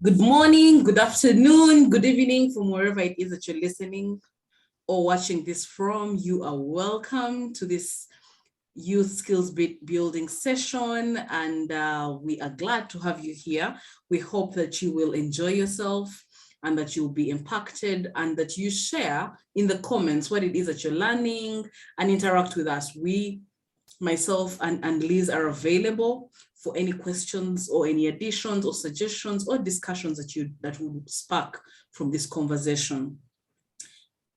Good morning, good afternoon, good evening from wherever it is that you're listening or watching this from. You are welcome to this youth skills building session, and we are glad to have you here. We hope that you will enjoy yourself and that you'll be impacted, and that you share in the comments what it is that you're learning and interact with us. Myself and Liz are available for any questions or any additions or suggestions or discussions that will spark from this conversation.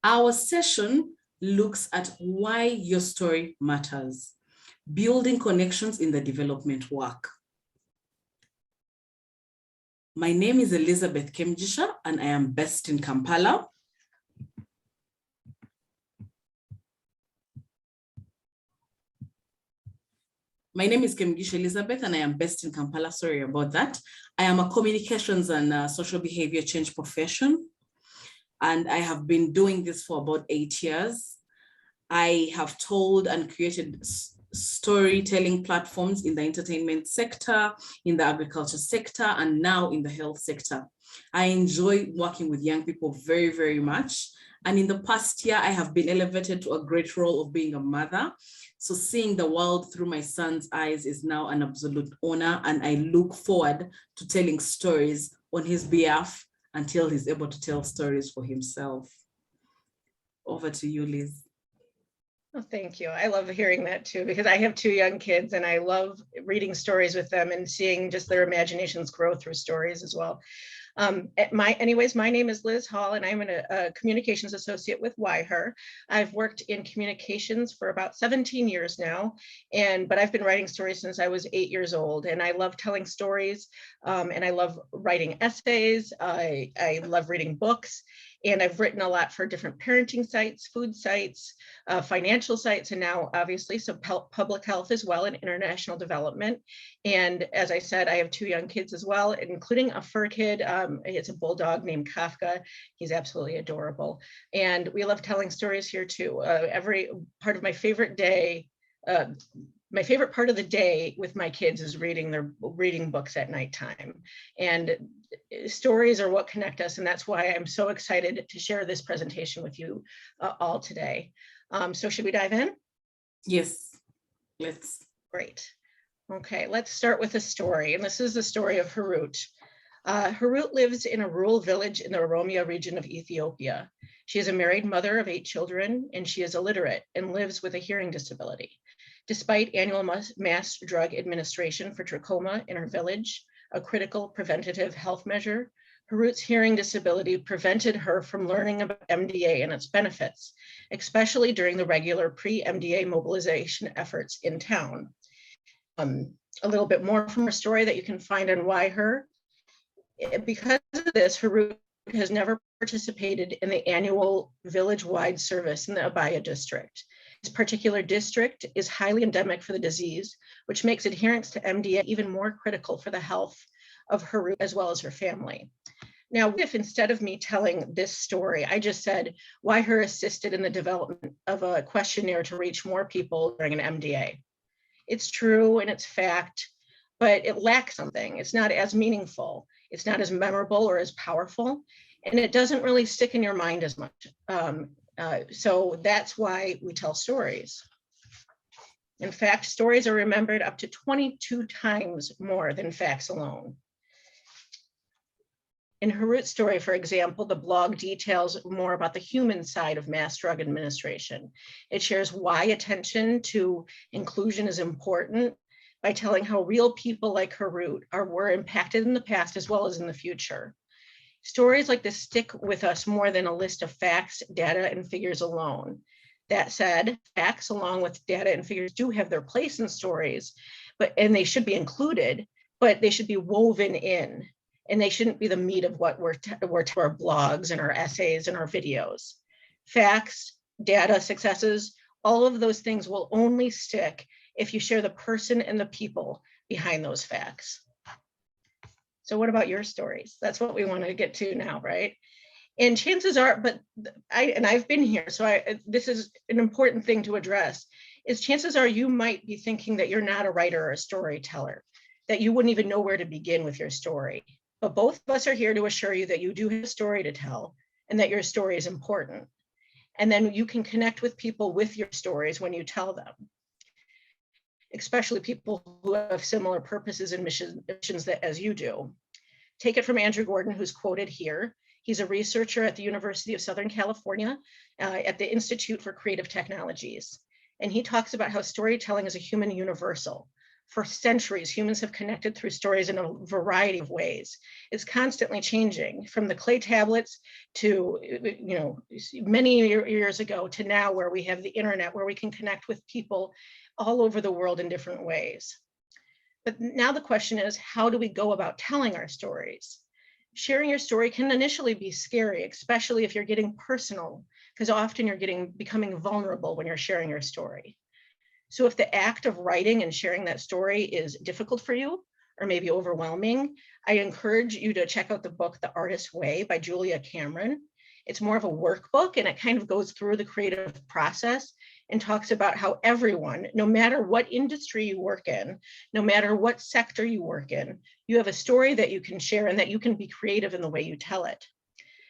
Our session looks at why your story matters, building connections in the development work. My name is Elizabeth Kemigisha, and I am based in Kampala. My name is Kemigisha Elizabeth, and I am based in Kampala. Sorry about that. I am a communications and social behavior change profession, and I have been doing this for about 8 years. I have told and created storytelling platforms in the entertainment sector, in the agriculture sector, and now in the health sector. I enjoy working with young people very, very much. And in the past year, I have been elevated to a great role of being a mother. So seeing the world through my son's eyes is now an absolute honor, and I look forward to telling stories on his behalf until he's able to tell stories for himself. Over to you, Liz. Oh, thank you. I love hearing that too, because I have 2 young kids and I love reading stories with them and seeing just their imaginations grow through stories as well. My name is Liz Hall, and I'm a communications associate with YHER. I've worked in communications for about 17 years now, but I've been writing stories since I was 8 years old, and I love telling stories, and I love writing essays. I love reading books, and I've written a lot for different parenting sites, food sites, financial sites, and now obviously some public health as well, and international development. And as I said, I have 2 young kids as well, including a fur kid. It's a bulldog named Kafka. He's absolutely adorable. And we love telling stories here too. Every part of my favorite day, my favorite part of the day with my kids is reading books at nighttime. And stories are what connect us. And that's why I'm so excited to share this presentation with you all today. So should we dive in? Yes, let's. Great. Okay, let's start with a story. And this is the story of Harut. Harut lives in a rural village in the Oromia region of Ethiopia. She is a married mother of 8 children, and she is illiterate and lives with a hearing disability. Despite annual mass drug administration for trachoma in her village, a critical preventative health measure, Harut's hearing disability prevented her from learning about MDA and its benefits, especially during the regular pre-MDA mobilization efforts in town. A little bit more from her story that you can find on YHER. Because of this, Harut has never participated in the annual village-wide service in the Abaya district. This particular district is highly endemic for the disease, which makes adherence to MDA even more critical for the health of Harut as well as her family. Now, if instead of me telling this story, I just said YHER assisted in the development of a questionnaire to reach more people during an MDA. It's true and it's fact, but it lacks something. It's not as meaningful. It's not as memorable or as powerful, and it doesn't really stick in your mind as much. So that's why we tell stories. In fact, stories are remembered up to 22 times more than facts alone. In Harut's story, for example, the blog details more about the human side of mass drug administration. It shares why attention to inclusion is important by telling how real people like Harut were impacted in the past as well as in the future. Stories like this stick with us more than a list of facts, data, and figures alone. That said, facts along with data and figures do have their place in stories, and they should be included, but they should be woven in, and they shouldn't be the meat of what we're our blogs and our essays and our videos. Facts, data, successes, all of those things will only stick if you share the person and the people behind those facts. So what about your stories? That's what we want to get to now, right? And chances are, I've been here, so this is an important thing to address, is chances are you might be thinking that you're not a writer or a storyteller, that you wouldn't even know where to begin with your story. But both of us are here to assure you that you do have a story to tell and that your story is important. And then you can connect with people with your stories when you tell them, especially people who have similar purposes and missions that as you do. Take it from Andrew Gordon, who's quoted here. He's a researcher at the University of Southern California at the Institute for Creative Technologies. And he talks about how storytelling is a human universal. For centuries, humans have connected through stories in a variety of ways. It's constantly changing, from the clay tablets to, many years ago to now, where we have the internet, where we can connect with people all over the world in different ways. But now the question is, how do we go about telling our stories? Sharing your story can initially be scary, especially if you're getting personal, because often you're becoming vulnerable when you're sharing your story. So if the act of writing and sharing that story is difficult for you, or maybe overwhelming, I encourage you to check out the book, The Artist's Way by Julia Cameron. It's more of a workbook, and it kind of goes through the creative process and talks about how everyone, no matter what industry you work in, no matter what sector you work in, you have a story that you can share and that you can be creative in the way you tell it.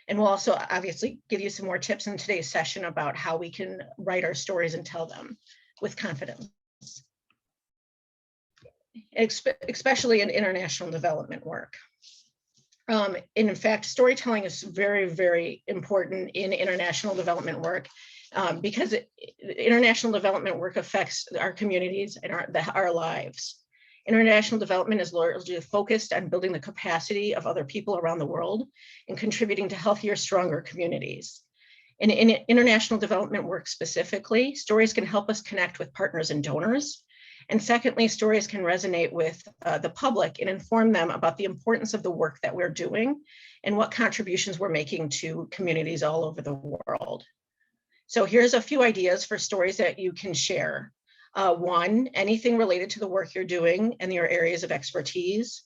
And we'll also obviously give you some more tips in today's session about how we can write our stories and tell them with confidence, especially in international development work. And in fact, storytelling is very, very important in international development work because international development work affects our communities and our lives. International development is largely focused on building the capacity of other people around the world and contributing to healthier, stronger communities. In international development work specifically, stories can help us connect with partners and donors. And secondly, stories can resonate with the public and inform them about the importance of the work that we're doing and what contributions we're making to communities all over the world. So here's a few ideas for stories that you can share. One, anything related to the work you're doing and your areas of expertise.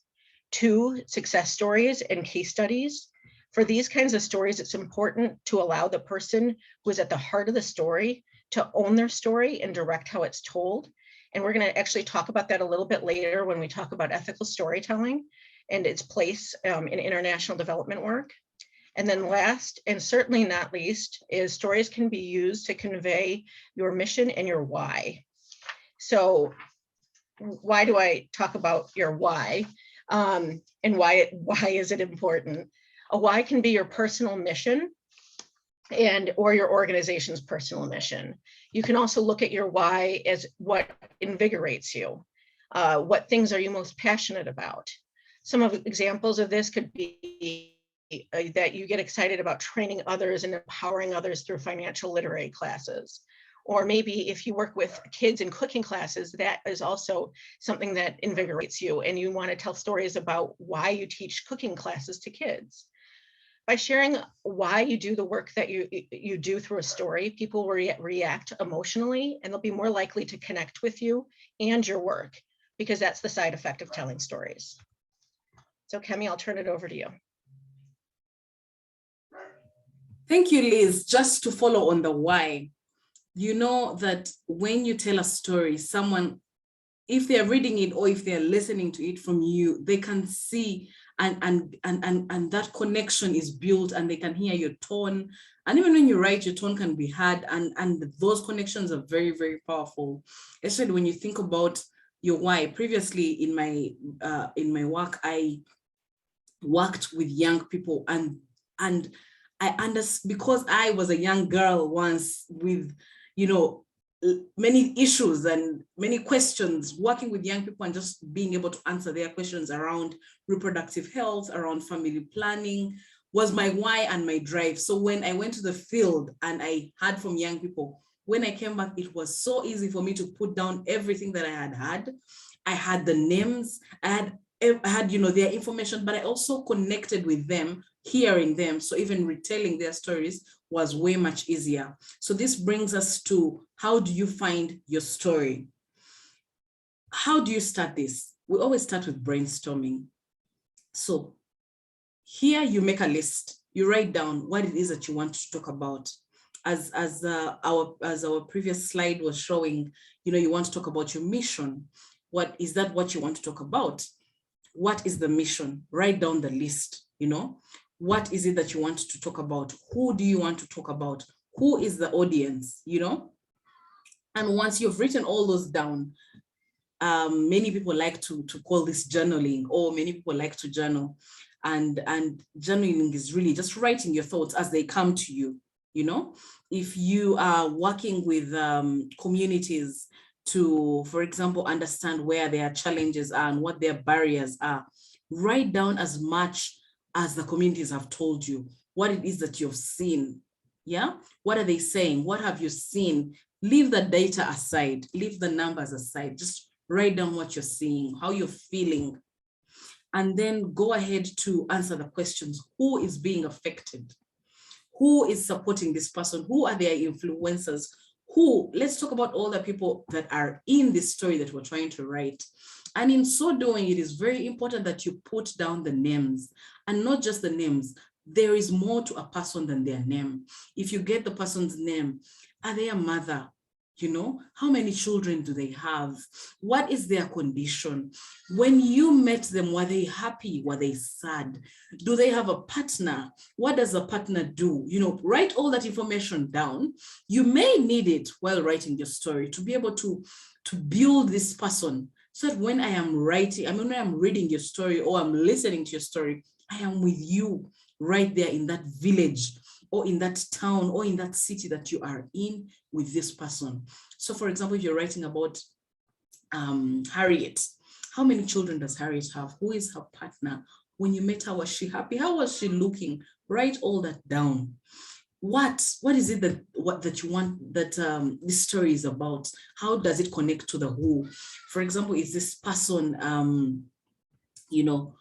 Two, success stories and case studies. For these kinds of stories, it's important to allow the person who is at the heart of the story to own their story and direct how it's told. And we're going to actually talk about that a little bit later when we talk about ethical storytelling and its place in international development work. And then last, and certainly not least, is stories can be used to convey your mission and your why. So why do I talk about your why? And why is it important? A why can be your personal mission or your organization's personal mission. You can also look at your why as what invigorates you. What things are you most passionate about? Some of the examples of this could be that you get excited about training others and empowering others through financial literacy classes. Or maybe if you work with kids in cooking classes, that is also something that invigorates you and you want to tell stories about why you teach cooking classes to kids. By sharing why you do the work that you do through a story, people will react emotionally and they'll be more likely to connect with you and your work, because that's the side effect of telling stories. So Kemi, I'll turn it over to you. Thank you, Liz. Just to follow on the why, you know that when you tell a story, someone, if they're reading it or if they're listening to it from you, they can see and that connection is built and they can hear your tone. And even when you write, your tone can be heard, and those connections are very, very powerful. Especially when you think about your why. Previously in my work, I worked with young people and I understood, because I was a young girl once with, many issues and many questions, working with young people and just being able to answer their questions around reproductive health, around family planning, was my why and my drive. So when I went to the field and I heard from young people, when I came back, it was so easy for me to put down everything that I had. I had the names, I had their information, but I also connected with them, hearing them. So even retelling their stories was way much easier. So this brings us to, how do you find your story? How do you start this? We always start with brainstorming. So here you make a list, you write down what it is that you want to talk about. As our previous slide was showing, you want to talk about your mission. What is that what you want to talk about? What is the mission? Write down the list, you know. What is it that you want to talk about? Who do you want to talk about? Who is the audience, you know? And once you've written all those down, many people like to call this journaling, or many people like to journal. And journaling is really just writing your thoughts as they come to you, you know? If you are working with communities to, for example, understand where their challenges are and what their barriers are, write down as much as the communities have told you, what it is that you've seen. Yeah, what are they saying? What have you seen? Leave the data aside, leave the numbers aside, just write down what you're seeing, how you're feeling, and then go ahead to answer the questions. Who is being affected? Who is supporting this person? Who are their influencers? Let's talk about all the people that are in this story that we're trying to write. And in so doing, it is very important that you put down the names, and not just the names. There is more to a person than their name. If you get the person's name, are they a mother? You know, how many children do they have? What is their condition? When you met them, were they happy? Were they sad? Do they have a partner? What does the partner do? You know, write all that information down. You may need it while writing your story to be able to build this person, so that when I am writing, I mean, when I'm reading your story or I'm listening to your story, I am with you right there in that village or in that town or in that city that you are in with this person. So for example, if you're writing about Harriet, how many children does Harriet have? Who is her partner? When you met her, was she happy? How was she looking? Write all that down. What is it that you want that this story is about? How does it connect to the who? For example, is this person, you know,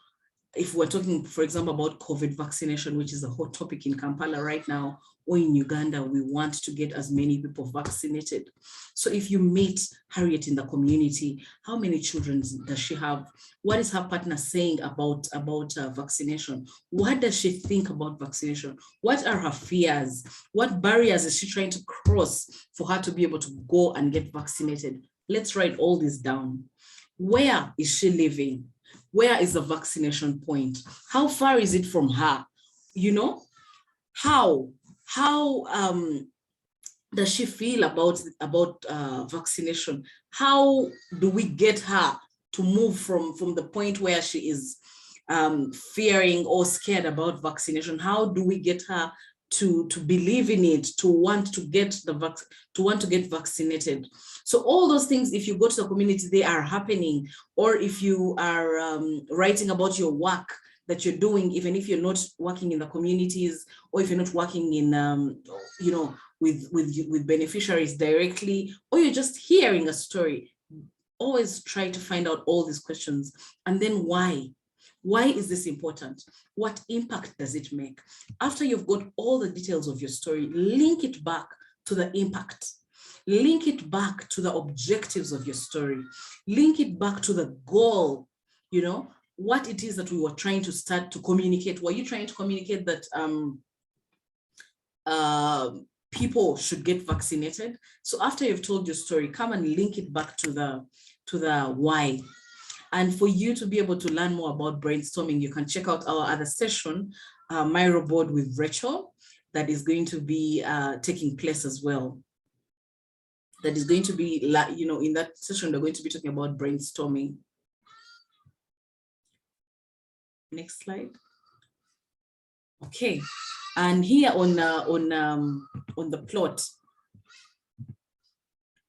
if we're talking, for example, about COVID vaccination, which is a hot topic in Kampala right now, or in Uganda, we want to get as many people vaccinated. So if you meet Harriet in the community, how many children does she have? What is her partner saying about vaccination? What does she think about vaccination? What are her fears? What barriers is she trying to cross for her to be able to go and get vaccinated? Let's write all this down. Where is she living? Where is the vaccination point? How far is it from her? You know, how does she feel about vaccination? How do we get her to move from the point where she is fearing or scared about vaccination? How do we get her to believe in it, to want to get vaccinated? So all those things, if you go to the community, they are happening. Or if you are writing about your work that you're doing, even if you're not working in the communities, or if you're not working in, you know, with beneficiaries directly, or you're just hearing a story, always try to find out all these questions. And then why? Why is this important? What impact does it make? After you've got all the details of your story, link it back to the impact. Link it back to the objectives of your story. Link it back to the goal, you know, what it is that we were trying to start to communicate. Were you trying to communicate that people should get vaccinated? So after you've told your story, come and link it back to the why. And for you to be able to learn more about brainstorming, you can check out our other session, Miro Board with Rachel, that is going to be taking place as well. That is going to be, you know, in that session, they're going to be talking about brainstorming. Next slide. Okay, and here on the plot,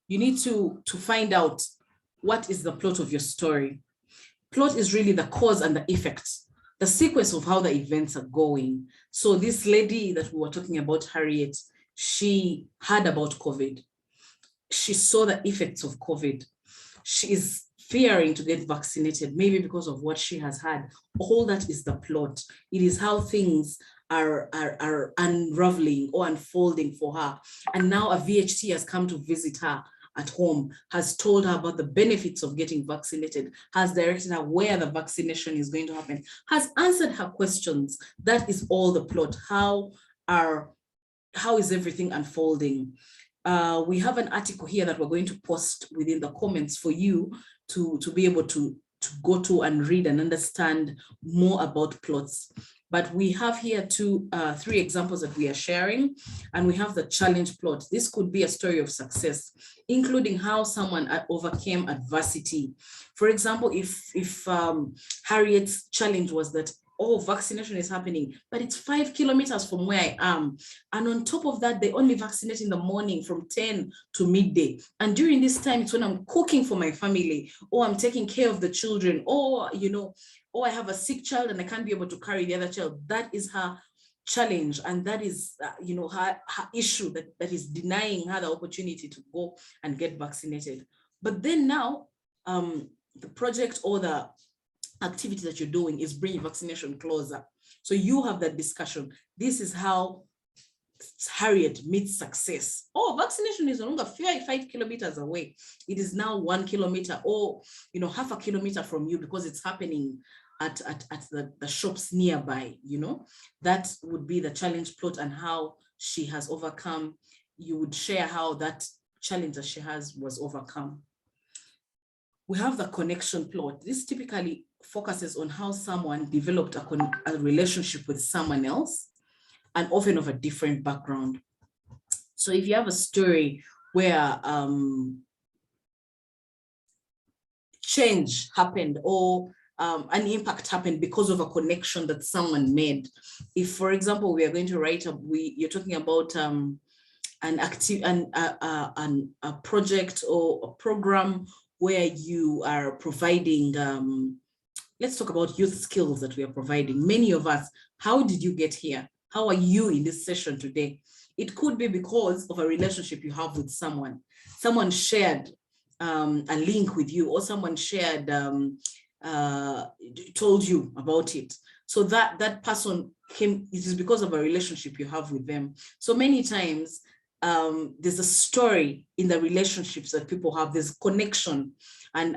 you need to find out what is the plot of your story. Plot is really the cause and the effect, the sequence of how the events are going. So this lady that we were talking about, Harriet, she heard about COVID. She saw the effects of COVID. She is fearing to get vaccinated, maybe because of what she has had. All that is the plot. It is how things are unraveling or unfolding for her. And now a VHT has come to visit her at home, has told her about the benefits of getting vaccinated, has directed her where the vaccination is going to happen, has answered her questions. That is all the plot. How is everything unfolding? We have an article here that we're going to post within the comments for you to be able to to go to and read and understand more about plots. But we have here three examples that we are sharing, and we have the challenge plot. This could be a story of success, including how someone overcame adversity. For example, if Harriet's challenge was that, oh, vaccination is happening, but it's 5 kilometers from where I am. And on top of that, they only vaccinate in the morning from 10 to midday. And during this time, it's when I'm cooking for my family, or I'm taking care of the children, or, or I have a sick child and I can't be able to carry the other child. That is her challenge. And that is, her issue that is denying her the opportunity to go and get vaccinated. But then now, the project or the activity that you're doing is bringing vaccination closer. So you have that discussion. This is how Harriet meets success. Oh, vaccination is no longer 5 kilometers away. It is now 1 kilometer or, half a kilometer from you, because it's happening at the shops nearby. That would be the challenge plot and how she has overcome. You would share how that challenge that she has was overcome. We have the connection plot. This typically focuses on how someone developed a relationship with someone else, and often of a different background. So if you have a story where change happened, or an impact happened because of a connection that someone made. If, for example, we are going to write you're talking about a project or a program where you are providing, let's talk about youth skills that we are providing. Many of us, how did you get here? How are you in this session today? It could be because of a relationship you have with someone. Someone shared a link with you, or someone shared, told you about it. So that person came, it is because of a relationship you have with them. So many times, there's a story in the relationships that people have. There's connection, and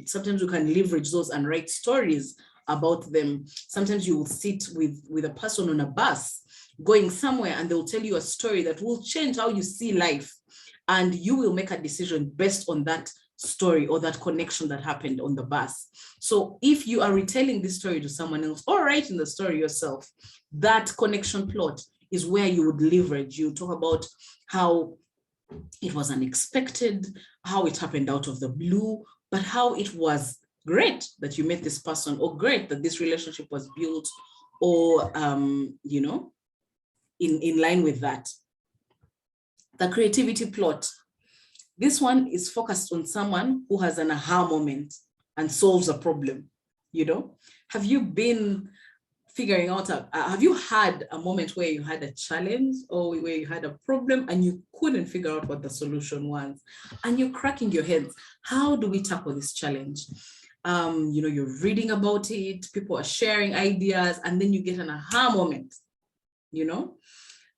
sometimes you can leverage those and write stories about them. Sometimes you will sit with a person on a bus going somewhere, and they'll tell you a story that will change how you see life, and you will make a decision based on that story or that connection that happened on the bus. So if you are retelling this story to someone else, or writing the story yourself, that connection plot is where you would leverage. You talk about how it was unexpected, how it happened out of the blue, but how it was great that you met this person, or great that this relationship was built, or, in line with that. The creativity plot. This one is focused on someone who has an aha moment and solves a problem. Have you been figuring out, have you had a moment where you had a challenge, or where you had a problem and you couldn't figure out what the solution was, and you're cracking your heads? How do we tackle this challenge? You're reading about it, people are sharing ideas, and then you get an aha moment.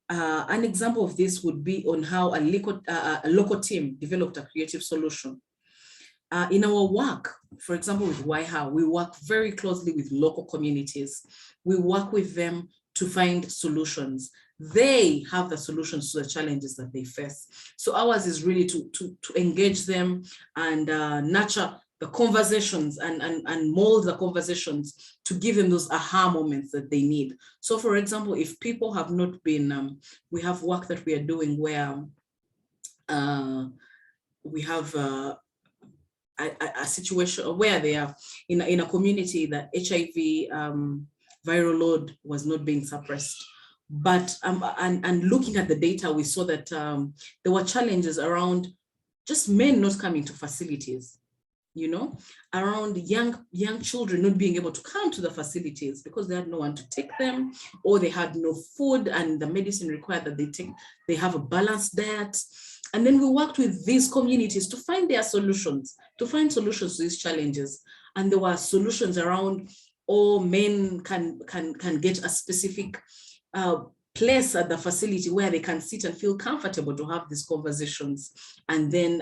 An example of this would be on how a local team developed a creative solution. In our work, for example, with YHA, we work very closely with local communities. We work with them to find solutions. They have the solutions to the challenges that they face. So ours is really to engage them and nurture the conversations and mold the conversations to give them those aha moments that they need. So for example, if people have not been, we have work that we are doing where we have a situation where they are in a community that HIV viral load was not being suppressed. But and looking at the data, we saw that there were challenges around just men not coming to facilities, around young children not being able to come to the facilities because they had no one to take them, or they had no food, and the medicine required that they have a balanced diet. And then we worked with these communities to find their solutions, to find solutions to these challenges. And there were solutions around, all men can get a specific place at the facility where they can sit and feel comfortable to have these conversations, and then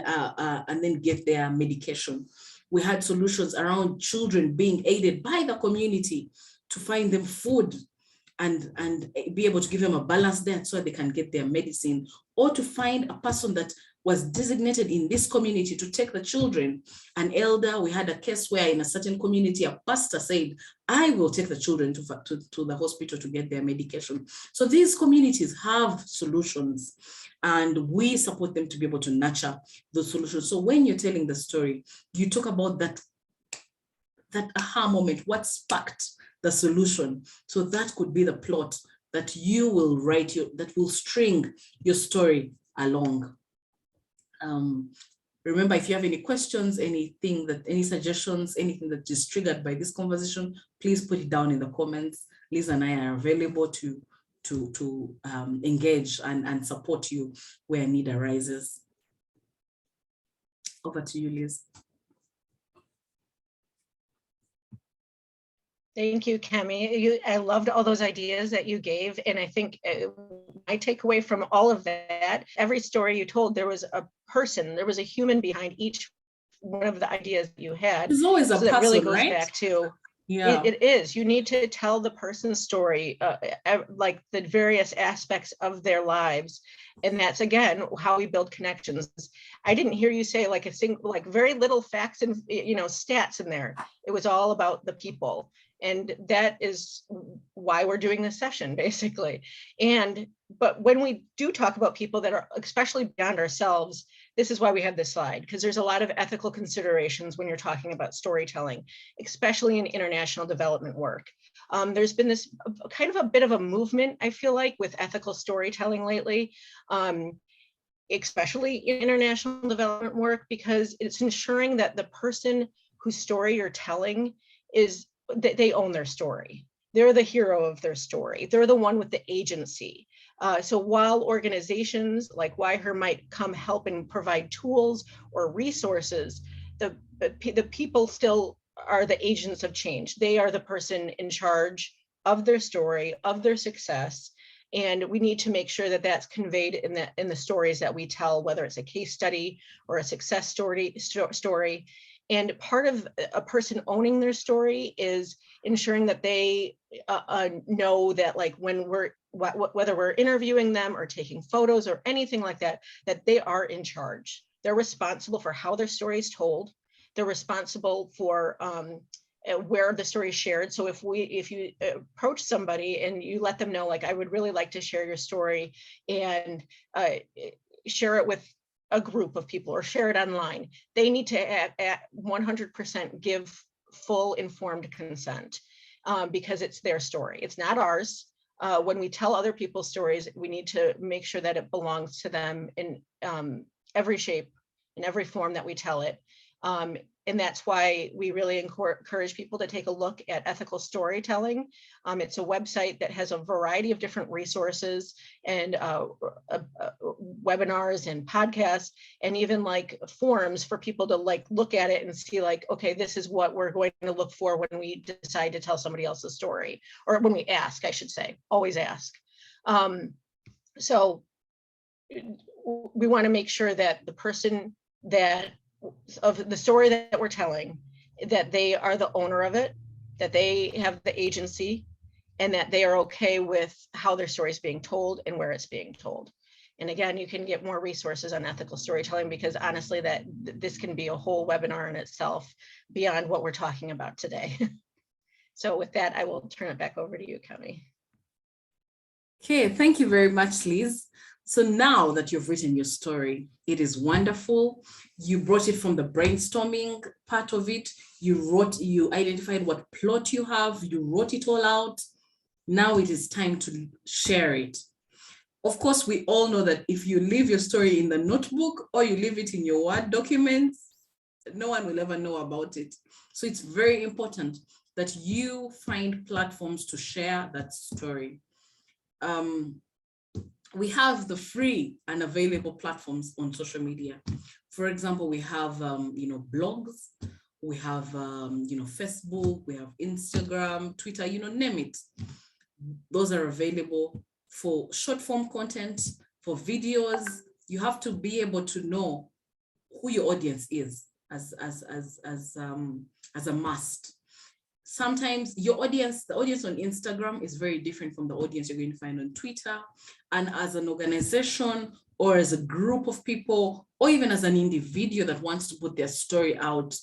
get their medication. We had solutions around children being aided by the community to find them food and be able to give them a balanced diet so they can get their medicine, or to find a person that was designated in this community to take the children. An elder, we had a case where in a certain community, a pastor said, I will take the children to the hospital to get their medication. So these communities have solutions, and we support them to be able to nurture those solutions. So when you're telling the story, you talk about that aha moment, what sparked the solution. So that could be the plot that you will write, that will string your story along. Remember, if you have any questions, any suggestions, anything that is triggered by this conversation, please put it down in the comments. Liz and I are available to engage and support you where need arises. Over to you, Liz. Thank you, Kemi. I loved all those ideas that you gave. And I think my takeaway from all of that, every story you told, there was a person, there was a human behind each one of the ideas you had. There's always a person, that really goes right? back to, yeah, it is. You need to tell the person's story, like the various aspects of their lives. And that's, again, how we build connections. I didn't hear you say like very little facts and stats in there. It was all about the people. And that is why we're doing this session, basically. But when we do talk about people that are especially beyond ourselves, this is why we have this slide, because there's a lot of ethical considerations when you're talking about storytelling, especially in international development work. There's been this kind of a bit of a movement, I feel like, with ethical storytelling lately, especially in international development work, because it's ensuring that the person whose story you're telling is that they own their story. They're the hero of their story. They're the one with the agency. So while organizations like WIHER might come help and provide tools or resources, the people still are the agents of change. They are the person in charge of their story, of their success. And we need to make sure that that's conveyed in the stories that we tell, whether it's a case study or a success story. And part of a person owning their story is ensuring that they know that, like, when whether we're interviewing them or taking photos or anything like that, that they are in charge. They're responsible for how their story is told. They're responsible for where the story is shared. So if you approach somebody and you let them know, like, I would really like to share your story and share it with a group of people or share it online, they need to at 100% give full informed consent, because it's their story. It's not ours. When we tell other people's stories, we need to make sure that it belongs to them in every shape, in every form that we tell it. And that's why we really encourage people to take a look at ethical storytelling. It's a website that has a variety of different resources and webinars and podcasts, and even like forums for people to like look at it and see, like, okay, this is what we're going to look for when we decide to tell somebody else's story, or when we ask, I should say, always ask. So we want to make sure that the person of the story that we're telling, that they are the owner of it, that they have the agency, and that they are okay with how their story is being told and where it's being told. And again, you can get more resources on ethical storytelling, because honestly, this can be a whole webinar in itself beyond what we're talking about today. So with that, I will turn it back over to you, Kemi. Okay, thank you very much, Liz. So now that you've written your story, it is wonderful. You brought it from the brainstorming part of it. You identified what plot you have, you wrote it all out. Now it is time to share it. Of course, we all know that if you leave your story in the notebook or you leave it in your Word documents, no one will ever know about it. So it's very important that you find platforms to share that story. We have the free and available platforms on social media. For example, we have blogs, we have Facebook, we have Instagram, Twitter, name it. Those are available for short form content, for videos. You have to be able to know who your audience is as a must. Sometimes the audience on Instagram is very different from the audience you're going to find on Twitter. And as an organization or as a group of people or even as an individual that wants to put their story out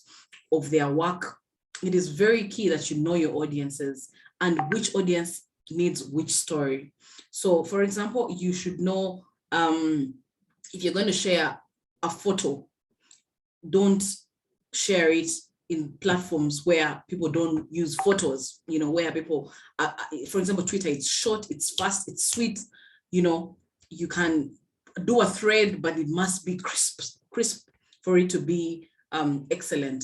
of their work, it is very key that you know your audiences and which audience needs which story. So for example, you should know if you're going to share a photo, don't share it in platforms where people don't use photos, where people, for example, Twitter, it's short, it's fast, it's sweet, you can do a thread, but it must be crisp for it to be excellent.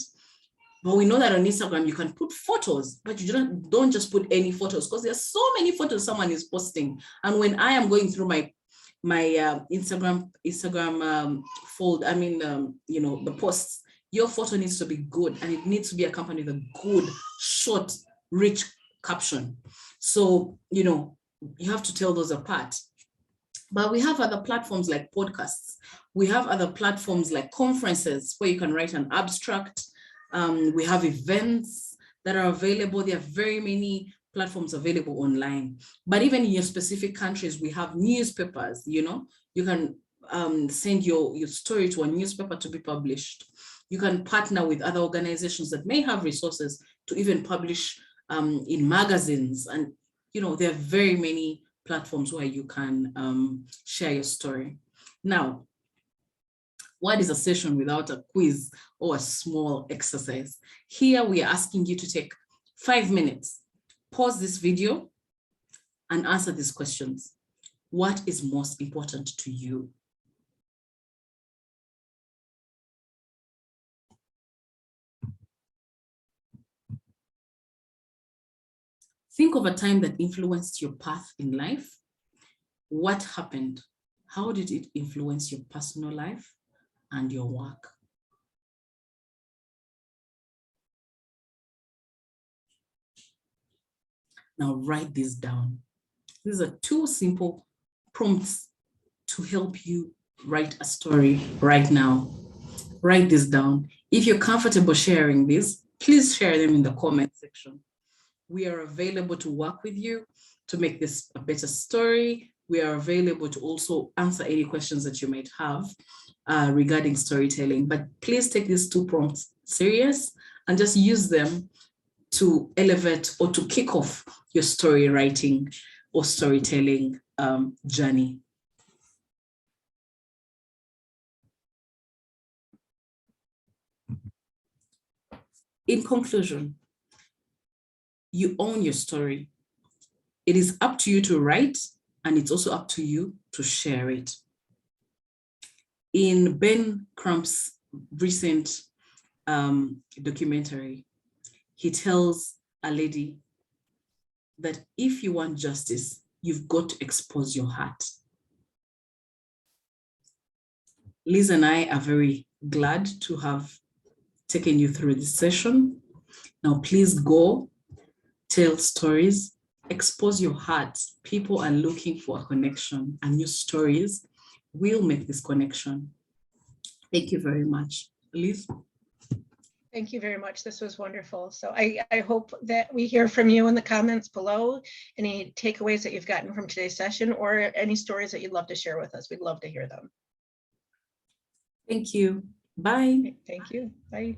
But we know that on Instagram, you can put photos, but you don't just put any photos, because there's so many photos someone is posting. And when I am going through my Instagram fold, the posts, your photo needs to be good, and it needs to be accompanied with a good, short, rich caption. So, you have to tell those apart. But we have other platforms like podcasts. We have other platforms like conferences where you can write an abstract. We have events that are available. There are very many platforms available online. But even in your specific countries, we have newspapers, you can send your story to a newspaper to be published. You can partner with other organizations that may have resources to even publish in magazines. And, there are very many platforms where you can share your story. Now, what is a session without a quiz or a small exercise? Here we are asking you to take 5 minutes, pause this video, and answer these questions. What is most important to you? Think of a time that influenced your path in life. What happened? How did it influence your personal life and your work? Now write this down. These are 2 simple prompts to help you write a story right now. Write this down. If you're comfortable sharing this, please share them in the comment section. We are available to work with you to make this a better story. We are available to also answer any questions that you might have regarding storytelling. But please take these 2 prompts serious and just use them to elevate or to kick off your story writing or storytelling journey. In conclusion, you own your story. It is up to you to write, and it's also up to you to share it. In Ben Crump's recent documentary, he tells a lady that if you want justice, you've got to expose your heart. Liz and I are very glad to have taken you through this session. Now, please go tell stories, expose your heart. People are looking for a connection, and your stories will make this connection. Thank you very much. Liz? Thank you very much. This was wonderful. So I hope that we hear from you in the comments below, any takeaways that you've gotten from today's session, or any stories that you'd love to share with us. We'd love to hear them. Thank you. Bye. Thank you. Bye.